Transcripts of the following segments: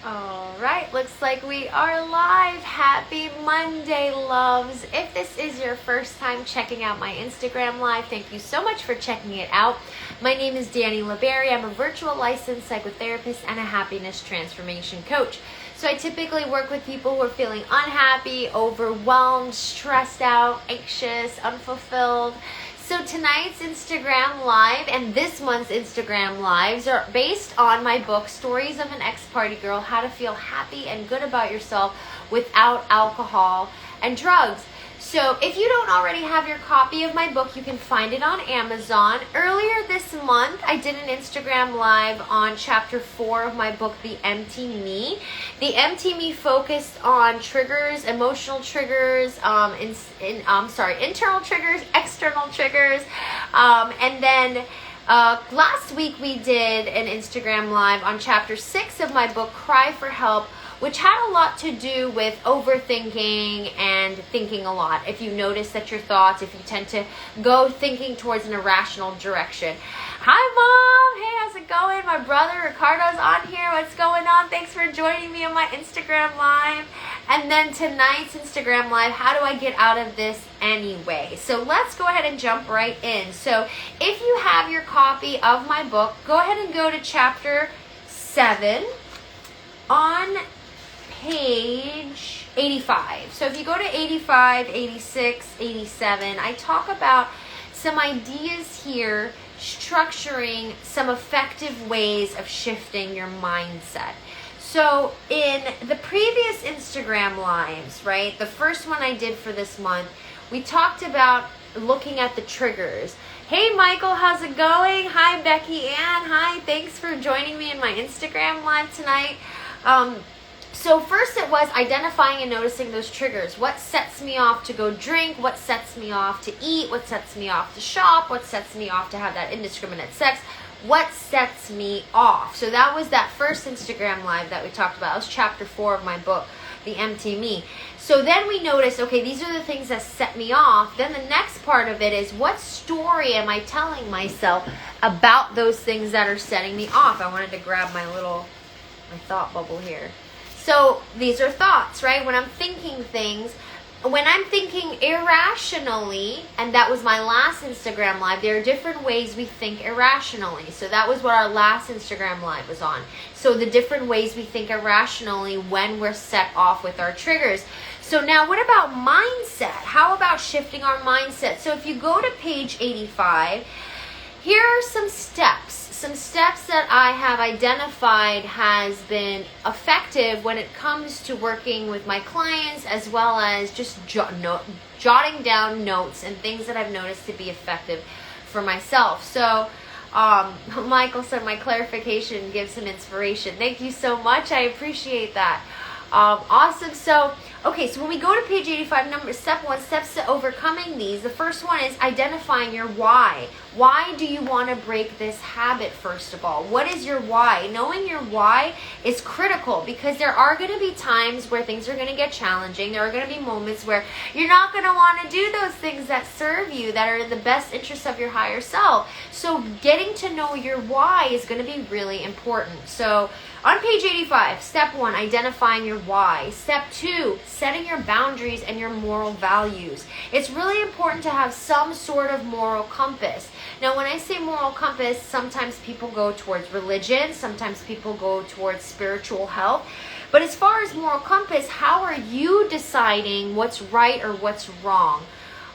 All right, looks like we are live. Happy Monday, loves. If this is your first time checking out my Instagram live, thank you so much for checking it out. My name is Dani LeBerry. I'm a virtual licensed psychotherapist and a happiness transformation coach. So I typically work with people who are feeling unhappy, overwhelmed, stressed out, anxious, unfulfilled. So tonight's Instagram Live and this month's Instagram Lives are based on my book, Stories of an Ex-Party Girl, How to Feel Happy and Good About Yourself Without Alcohol and Drugs. So if you don't already have your copy of my book, you can find it on Amazon. Earlier this month, I did an Instagram Live on chapter 4 of my book, The Empty Me. The Empty Me focused on triggers, emotional triggers, internal triggers, external triggers, and then last week we did an Instagram Live on chapter 6 of my book, Cry for Help, which had a lot to do with overthinking and thinking a lot. If you notice that your thoughts, if you tend to go thinking towards an irrational direction. Hi, Mom. Hey, how's it going? My brother Ricardo's on here. What's going on? Thanks for joining me on my Instagram Live. And then tonight's Instagram Live, how do I get out of this anyway? So let's go ahead and jump right in. So if you have your copy of my book, go ahead and go to chapter 7 on page 85. So if you go to 85, 86, 87, I talk about some ideas here, structuring some effective ways of shifting your mindset. So in the previous Instagram Lives, right, the first one I did for this month, we talked about looking at the triggers. Hey Michael, how's it going? Hi Becky Ann, hi, thanks for joining me in my Instagram Live tonight. So first it was identifying and noticing those triggers. What sets me off to go drink? What sets me off to eat? What sets me off to shop? What sets me off to have that indiscriminate sex? What sets me off? So that was that first Instagram Live that we talked about. It was chapter 4 of my book, The Empty Me. So then we noticed, okay, these are the things that set me off. Then the next part of it is, what story am I telling myself about those things that are setting me off? I wanted to grab my thought bubble here. So these are thoughts, right? When I'm thinking things, when I'm thinking irrationally, and that was my last Instagram Live, there are different ways we think irrationally. So that was what our last Instagram Live was on. So the different ways we think irrationally when we're set off with our triggers. So now what about mindset? How about shifting our mindset? So if you go to page 85, here are some steps that I have identified has been effective when it comes to working with my clients, as well as just jotting down notes and things that I've noticed to be effective for myself. So Michael said my clarification gives him inspiration. Thank you so much. I appreciate that. Awesome. So, okay, so when we go to page 85, step 1, steps to overcoming these. The first one is identifying your why. Why do you want to break this habit, first of all? What is your why? Knowing your why is critical, because there are going to be times where things are going to get challenging. There are going to be moments where you're not going to want to do those things that serve you, that are in the best interest of your higher self. So getting to know your why is going to be really important. So on page 85, step 1, identifying your why. Step 2, setting your boundaries and your moral values. It's really important to have some sort of moral compass. Now, when I say moral compass, sometimes people go towards religion, sometimes people go towards spiritual health. But as far as moral compass, how are you deciding what's right or what's wrong?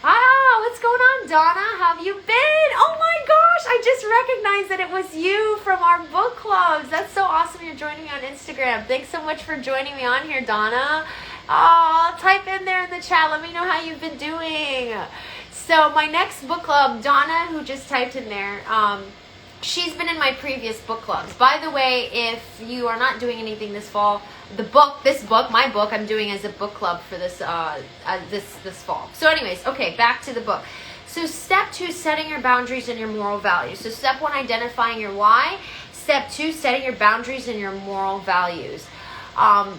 What's going on, Donna? How have you been? Oh my gosh, I just recognized that it was you from our book clubs. That's so awesome you're joining me on Instagram. Thanks so much for joining me on here, Donna. Type in there in the chat. Let me know how you've been doing. So my next book club, Donna, who just typed in there, she's been in my previous book clubs. By the way, if you are not doing anything this fall, my book, I'm doing as a book club for this fall. So anyways, okay, back to the book. So step 2, setting your boundaries and your moral values. So step 1, identifying your why. Step 2, setting your boundaries and your moral values.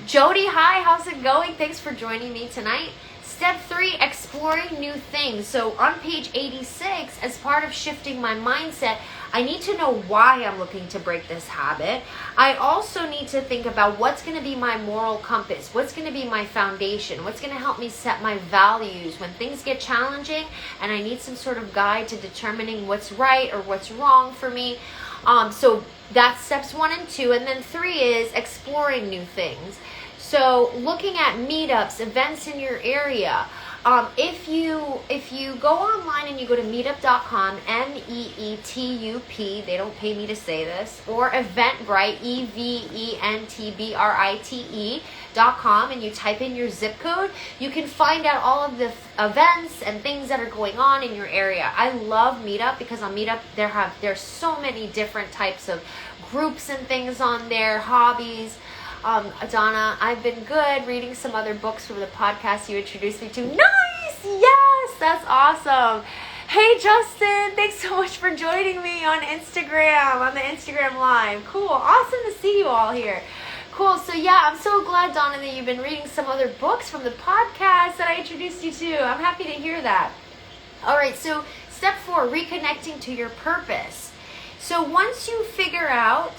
Jody, hi, how's it going? Thanks for joining me tonight. Step 3, exploring new things. So on page 86, as part of shifting my mindset, I need to know why I'm looking to break this habit. I also need to think about what's going to be my moral compass, what's going to be my foundation, what's going to help me set my values when things get challenging and I need some sort of guide to determining what's right or what's wrong for me. So that's steps 1 and 2. And then 3 is exploring new things. So looking at meetups, events in your area. If you go online and you go to meetup.com, MEETUP, they don't pay me to say this, or Eventbrite, EVENTBRITE.com, and you type in your zip code, you can find out all of the events and things that are going on in your area. I love Meetup because on Meetup there's so many different types of groups and things on there, hobbies. Donna, I've been good reading some other books from the podcast you introduced me to. Nice! Yes! That's awesome. Hey, Justin, thanks so much for joining me on Instagram, on the Instagram Live. Cool. Awesome to see you all here. Cool. So, yeah, I'm so glad, Donna, that you've been reading some other books from the podcast that I introduced you to. I'm happy to hear that. All right, so step 4, reconnecting to your purpose. So once you've figured out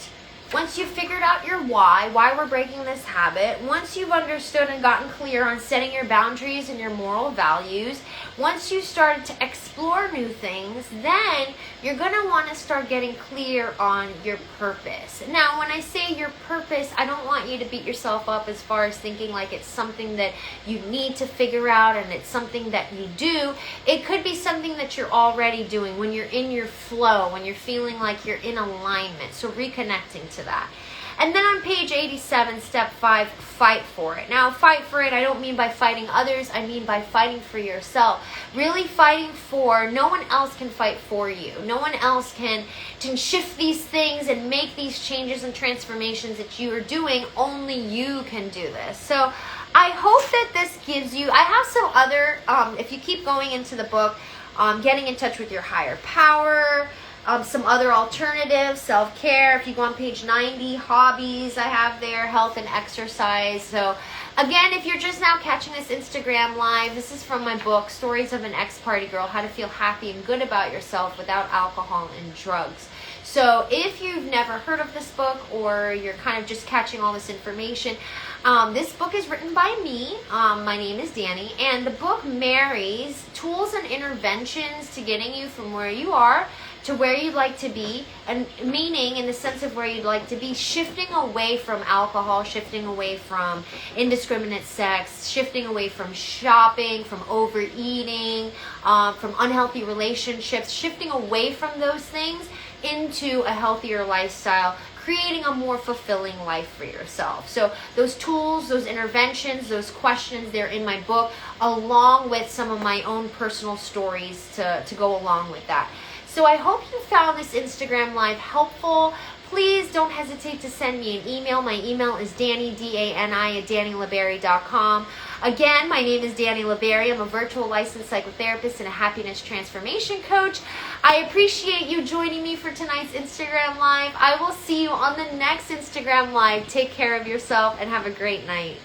your why we're breaking this habit, once you've understood and gotten clear on setting your boundaries and your moral values, once you started to explore new things, then you're going to want to start getting clear on your purpose. Now, when I say your purpose, I don't want you to beat yourself up as far as thinking like it's something that you need to figure out and it's something that you do. It could be something that you're already doing when you're in your flow, when you're feeling like you're in alignment. So reconnecting to that. And then on page 87, step 5, fight for it. Now, fight for it, I don't mean by fighting others, I mean by fighting for yourself. Really fighting for, no one else can fight for you. No one else can shift these things and make these changes and transformations that you are doing. Only you can do this. So I hope that this gives you, I have some other, if you keep going into the book, getting in touch with your higher power, some other alternatives, self-care. If you go on page 90, hobbies I have there, health and exercise. So again, if you're just now catching this Instagram Live, this is from my book, Stories of an Ex-Party Girl, How to Feel Happy and Good About Yourself Without Alcohol and Drugs. So if you've never heard of this book or you're kind of just catching all this information, this book is written by me. My name is Dani, and the book marries tools and interventions to getting you from where you are to where you'd like to be, and meaning in the sense of where you'd like to be, shifting away from alcohol, shifting away from indiscriminate sex, shifting away from shopping, from overeating, from unhealthy relationships, shifting away from those things into a healthier lifestyle, creating a more fulfilling life for yourself. So those tools, those interventions, those questions, they're in my book, along with some of my own personal stories to go along with that. So I hope you found this Instagram Live helpful. Please don't hesitate to send me an email. My email is Dani, D-A-N-I, @DaniLaberry.com. Again, my name is Dani Laberry. I'm a virtual licensed psychotherapist and a happiness transformation coach. I appreciate you joining me for tonight's Instagram Live. I will see you on the next Instagram Live. Take care of yourself and have a great night.